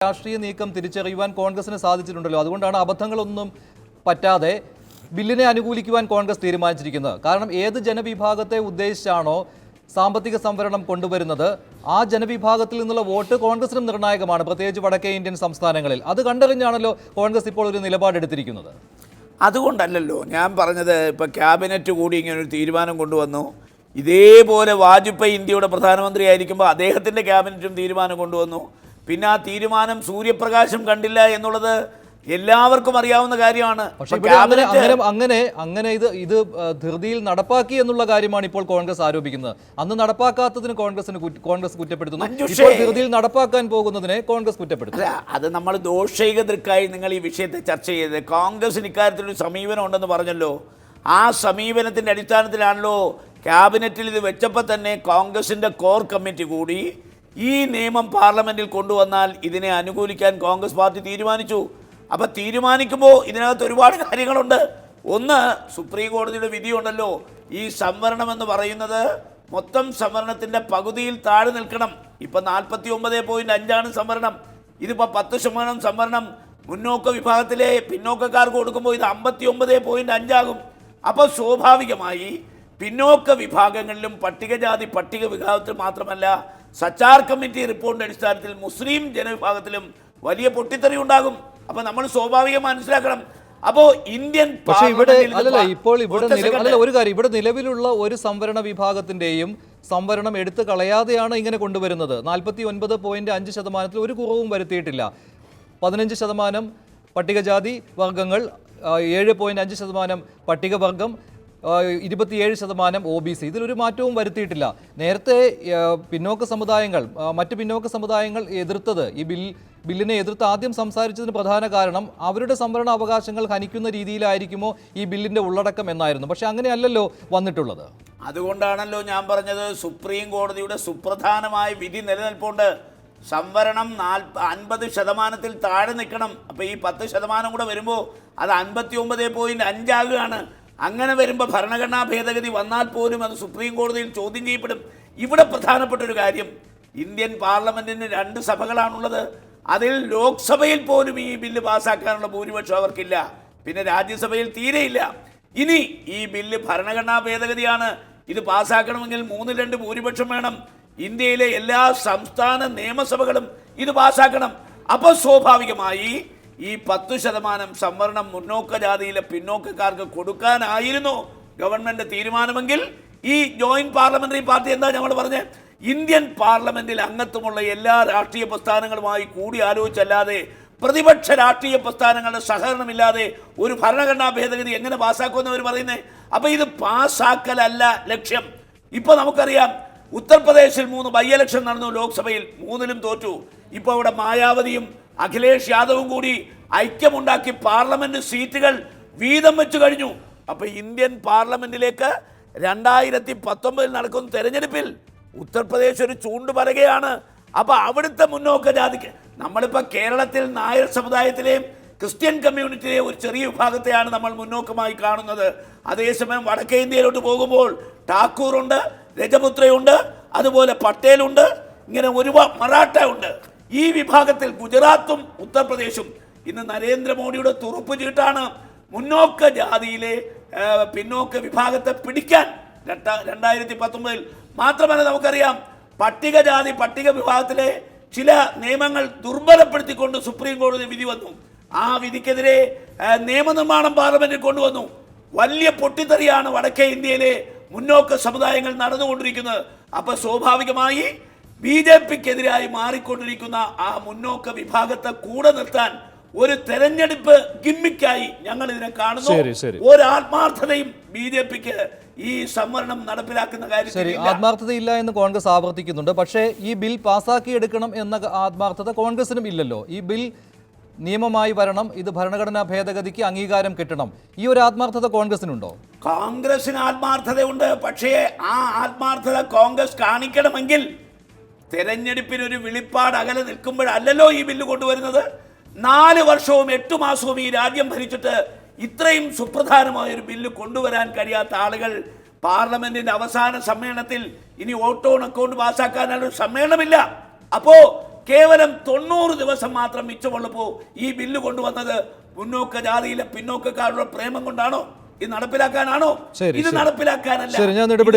രാഷ്ട്രീയ നീക്കം തിരിച്ചറിയുവാൻ കോൺഗ്രസിന് സാധിച്ചിട്ടുണ്ടല്ലോ. അതുകൊണ്ടാണ് അബദ്ധങ്ങളൊന്നും പറ്റാതെ ബില്ലിനെ അനുകൂലിക്കുവാൻ കോൺഗ്രസ് തീരുമാനിച്ചിരിക്കുന്നത്. കാരണം ഏത് ജനവിഭാഗത്തെ ഉദ്ദേശിച്ചാണോ സാമ്പത്തിക സംവരണം കൊണ്ടുവരുന്നത് ആ ജനവിഭാഗത്തിൽ നിന്നുള്ള വോട്ട് കോൺഗ്രസിനും നിർണായകമാണ്, പ്രത്യേകിച്ച് വടക്കേ ഇന്ത്യൻ സംസ്ഥാനങ്ങളിൽ. അത് കണ്ടറിഞ്ഞാണല്ലോ കോൺഗ്രസ് ഇപ്പോൾ ഒരു നിലപാടെടുത്തിരിക്കുന്നത്. അതുകൊണ്ടല്ലല്ലോ ഞാൻ പറഞ്ഞത്. ഇപ്പോൾ ക്യാബിനറ്റ് കൂടി ഇങ്ങനെ ഒരു തീരുമാനം കൊണ്ടുവന്നു. ഇതേപോലെ വാജ്പേയി ഇന്ത്യയുടെ പ്രധാനമന്ത്രി ആയിരിക്കുമ്പോൾ അദ്ദേഹത്തിൻ്റെ ക്യാബിനറ്റും തീരുമാനം കൊണ്ടുവന്നു. പിന്നെ ആ തീരുമാനം സൂര്യപ്രകാശം കണ്ടില്ല എന്നുള്ളത് എല്ലാവർക്കും അറിയാവുന്ന കാര്യമാണ്. പക്ഷേ അങ്ങനെ ഇത് ധൃതിയിൽ നടപ്പാക്കി എന്നുള്ള കാര്യമാണ് ഇപ്പോൾ കോൺഗ്രസ് ആരോപിക്കുന്നത്. അന്ന് നടപ്പാക്കാത്തതിന് കോൺഗ്രസ് കുറ്റപ്പെടുത്തുന്നു, ഇപ്പോൾ ധൃതിയിൽ നടപ്പാക്കാൻ പോകുന്നതിനെ കോൺഗ്രസ് കുറ്റപ്പെടുത്തുന്നു. അത് നമ്മൾ ദോഷൈക ദൃക്കായി നിങ്ങൾ ഈ വിഷയത്തെ ചർച്ച ചെയ്തത്. കോൺഗ്രസിന് ഇക്കാര്യത്തിലൊരു സമീപനം ഉണ്ടെന്ന് പറഞ്ഞല്ലോ. ആ സമീപനത്തിൻ്റെ അടിസ്ഥാനത്തിലാണല്ലോ ക്യാബിനറ്റിൽ ഇത് വെച്ചപ്പോൾ തന്നെ കോൺഗ്രസിൻ്റെ കോർ കമ്മിറ്റി കൂടി ഈ നിയമം പാർലമെൻറ്റിൽ കൊണ്ടുവന്നാൽ ഇതിനെ അനുകൂലിക്കാൻ കോൺഗ്രസ് പാർട്ടി തീരുമാനിച്ചു. അപ്പോൾ തീരുമാനിക്കുമ്പോൾ ഇതിനകത്ത് ഒരുപാട് കാര്യങ്ങളുണ്ട്. ഒന്ന്, സുപ്രീം കോടതിയുടെ വിധിയുണ്ടല്ലോ. ഈ സംവരണം എന്ന് പറയുന്നത് മൊത്തം സംവരണത്തിൻ്റെ പകുതിയിൽ താഴെ നിൽക്കണം. ഇപ്പം 49.5 സംവരണം. ഇതിപ്പോൾ 10% സംവരണം മുന്നോക്ക വിഭാഗത്തിലെ പിന്നോക്കക്കാർക്ക് കൊടുക്കുമ്പോൾ ഇത് 59.5 ആകും. അപ്പോൾ സ്വാഭാവികമായി പിന്നോക്ക വിഭാഗങ്ങളിലും പട്ടികജാതി പട്ടിക വിഭാഗത്തിൽ മാത്രമല്ല സച്ചാർ കമ്മിറ്റി റിപ്പോർട്ടിൻ്റെ അടിസ്ഥാനത്തിൽ മുസ്ലിം ജനവിഭാഗത്തിലും വലിയ പൊട്ടിത്തെറി ഉണ്ടാകും. അപ്പോൾ നമ്മൾ സ്വാഭാവികം മനസ്സിലാക്കണം. അപ്പോൾ ഇന്ത്യൻ ഇവിടെ നിലവിലുള്ള ഒരു സംവരണ വിഭാഗത്തിന്റെയും സംവരണം എടുത്തു കളയാതെയാണ് ഇങ്ങനെ കൊണ്ടുവരുന്നത്. 49.5% ഒരു കുറവും വരുത്തിയിട്ടില്ല. 15% പട്ടികജാതി വർഗങ്ങൾ, 7.5% പട്ടികവർഗം, 27% OBC. ഇതിലൊരു മാറ്റവും വരുത്തിയിട്ടില്ല. നേരത്തെ പിന്നോക്ക സമുദായങ്ങൾ, മറ്റ് പിന്നോക്ക സമുദായങ്ങൾ എതിർത്തത്, ഈ ബില്ലിനെ എതിർത്ത് ആദ്യം സംസാരിച്ചതിന് പ്രധാന കാരണം അവരുടെ സംവരണ അവകാശങ്ങൾ ഹനിക്കുന്ന രീതിയിലായിരിക്കുമോ ഈ ബില്ലിന്റെ ഉള്ളടക്കം എന്നായിരുന്നു. പക്ഷെ അങ്ങനെയല്ലല്ലോ വന്നിട്ടുള്ളത്. അതുകൊണ്ടാണല്ലോ ഞാൻ പറഞ്ഞത് സുപ്രീം കോടതിയുടെ സുപ്രധാനമായ വിധി നിലനിൽപ്പുണ്ട്. സംവരണം 50% താഴെ നിൽക്കണം. അപ്പോൾ ഈ 10% കൂടെ വരുമ്പോൾ അത് 59.5 ആകുകയാണ്. അങ്ങനെ വരുമ്പോൾ ഭരണഘടനാ ഭേദഗതി വന്നാൽ പോലും അത് സുപ്രീം കോടതിയിൽ ചോദ്യം ചെയ്യപ്പെടും. ഇവിടെ പ്രധാനപ്പെട്ട ഒരു കാര്യം, ഇന്ത്യൻ പാർലമെൻറ്റിന് 2 സഭകളാണുള്ളത്. അതിൽ ലോക്സഭയിൽ പോലും ഈ ബില്ല് പാസ്സാക്കാനുള്ള ഭൂരിപക്ഷം അവർക്കില്ല. പിന്നെ രാജ്യസഭയിൽ തീരെയില്ല. ഇനി ഈ ബില്ല് ഭരണഘടനാ ഭേദഗതിയാണ്. ഇത് പാസ്സാക്കണമെങ്കിൽ 3/2 ഭൂരിപക്ഷം വേണം. ഇന്ത്യയിലെ എല്ലാ സംസ്ഥാന നിയമസഭകളും ഇത് പാസ്സാക്കണം. അപ്പോൾ സ്വാഭാവികമായി ഈ 10% സംവരണം മുന്നോക്ക ജാതിയിലെ പിന്നോക്കക്കാർക്ക് കൊടുക്കാനായിരുന്നു ഗവൺമെൻറ് തീരുമാനമെങ്കിൽ ഈ ജോയിന്റ് പാർലമെന്ററി പാർട്ടി എന്താ ഞങ്ങൾ പറഞ്ഞത്, ഇന്ത്യൻ പാർലമെന്റിൽ അംഗത്വമുള്ള എല്ലാ രാഷ്ട്രീയ പ്രസ്ഥാനങ്ങളുമായി കൂടി ആലോചിച്ചല്ലാതെ പ്രതിപക്ഷ രാഷ്ട്രീയ പ്രസ്ഥാനങ്ങളുടെ സഹകരണമില്ലാതെ ഒരു ഭരണഘടനാ ഭേദഗതി എങ്ങനെ പാസ്സാക്കുമെന്ന് അവർ പറയുന്നത്. അപ്പോൾ ഇത് പാസ്സാക്കലല്ല ലക്ഷ്യം. ഇപ്പോൾ നമുക്കറിയാം, ഉത്തർപ്രദേശിൽ 3 ബൈ ഇലക്ഷൻ നടന്നു. ലോക്സഭയിൽ 3ലും തോറ്റു. ഇപ്പോൾ അവിടെ മായാവതിയും അഖിലേഷ് യാദവും കൂടി ഐക്യമുണ്ടാക്കി പാർലമെന്റ് സീറ്റുകൾ വീതം വെച്ചു കഴിഞ്ഞു. അപ്പോൾ ഇന്ത്യൻ പാർലമെന്റിലേക്ക് 2019 നടക്കുന്ന തെരഞ്ഞെടുപ്പിൽ ഉത്തർപ്രദേശ് ഒരു ചൂണ്ടുപലകയാണ്. അപ്പോൾ അവിടുത്തെ മുന്നോക്ക ജാതിക്ക്, നമ്മളിപ്പോൾ കേരളത്തിൽ നായർ സമുദായത്തിലെയും ക്രിസ്ത്യൻ കമ്മ്യൂണിറ്റിയിലെ ഒരു ചെറിയ വിഭാഗത്തെയാണ് നമ്മൾ മുന്നോക്കമായി കാണുന്നത്. അതേസമയം വടക്കേ ഇന്ത്യയിലോട്ട് പോകുമ്പോൾ ഠാക്കൂറുണ്ട്, രജപുത്രയുണ്ട്, അതുപോലെ പട്ടേലുണ്ട്, ഇങ്ങനെ ഒരുപാട് മറാഠ ഉണ്ട്. ഈ വിഭാഗത്തിൽ ഗുജറാത്തും ഉത്തർപ്രദേശും ഇന്ന് നരേന്ദ്രമോദിയുടെ തുറുപ്പ് ചീട്ടാണ്. മുന്നോക്ക ജാതിയിലെ പിന്നോക്ക വിഭാഗത്തെ പിടിക്കാൻ 2019 മാത്രമല്ല, നമുക്കറിയാം പട്ടികജാതി പട്ടിക വിഭാഗത്തിലെ ചില നിയമങ്ങൾ ദുർബലപ്പെടുത്തിക്കൊണ്ട് സുപ്രീം കോടതി വിധി വന്നു. ആ വിധിക്കെതിരെ നിയമനിർമ്മാണം പാർലമെന്റിൽ കൊണ്ടുവന്നു. വലിയ പൊട്ടിത്തെറിയാണ് വടക്കേ ഇന്ത്യയിലെ മുന്നോക്ക സമുദായങ്ങൾ നടന്നുകൊണ്ടിരിക്കുന്നത്. അപ്പോൾ സ്വാഭാവികമായി BJPക്കെതിരായി മാറിക്കൊണ്ടിരിക്കുന്ന ആ മുന്നോക്ക വിഭാഗത്തെ കൂടെ നിർത്താൻ ഒരു തെരഞ്ഞെടുപ്പ് ഗിമ്മിക്കായി ഞങ്ങൾ ഇതിനെ കാണുന്നു. ഒരു ആത്മാർത്ഥതയും BJPക്ക് ഈ സംവരണം നടപ്പിലാക്കുന്ന കാര്യത്തിൽ ആത്മാർത്ഥതയില്ല എന്ന് കോൺഗ്രസ് ആവർത്തിക്കുന്നുണ്ട്. പക്ഷേ ഈ ബിൽ പാസ്സാക്കിയെടുക്കണം എന്ന ആത്മാർത്ഥത കോൺഗ്രസിനും ഇല്ലല്ലോ. ഈ ബിൽ നിയമമായി വരണം, ഇത് ഭരണഘടനാ ഭേദഗതിക്ക് അംഗീകാരം കിട്ടണം, ഈ ഒരു ആത്മാർത്ഥത കോൺഗ്രസിനുണ്ടോ? കോൺഗ്രസിന് ആത്മാർത്ഥതയുണ്ട്. പക്ഷേ ആ ആത്മാർത്ഥത കോൺഗ്രസ് കാണിക്കണമെങ്കിൽ തെരഞ്ഞെടുപ്പിനൊരു വെളിപ്പാട് അകലെ നിൽക്കുമ്പോഴല്ലല്ലോ ഈ ബില്ല് കൊണ്ടുവരുന്നത്. 4 വർഷവും 8 മാസവും ഈ രാജ്യം ഭരിച്ചിട്ട് ഇത്രയും സുപ്രധാനമായ ഒരു ബില്ല് കൊണ്ടുവരാൻ കഴിയാത്ത ആളുകൾ പാർലമെന്റിന്റെ അവസാന സമ്മേളനത്തിൽ ഇനി വോട്ട് ഓൺ അക്കൗണ്ട് പാസ്സാക്കാനുള്ള സമ്മേളനമില്ല. അപ്പോൾ കേവലം 90 ദിവസം മാത്രം മിച്ചമുള്ളപ്പോൾ ഈ ബില്ല് കൊണ്ടുവന്നത് മുന്നോക്ക ജാതിയിലെ പിന്നോക്കക്കാരുടെ പ്രേമം കൊണ്ടാണോ? ഇത് നടപ്പിലാക്കാനാണോ? ശരി, ഇത് ശരി. നടപ്പിലാക്കാനല്ല. ശരി, ഞാൻ ഇടപെടുകയാണ്.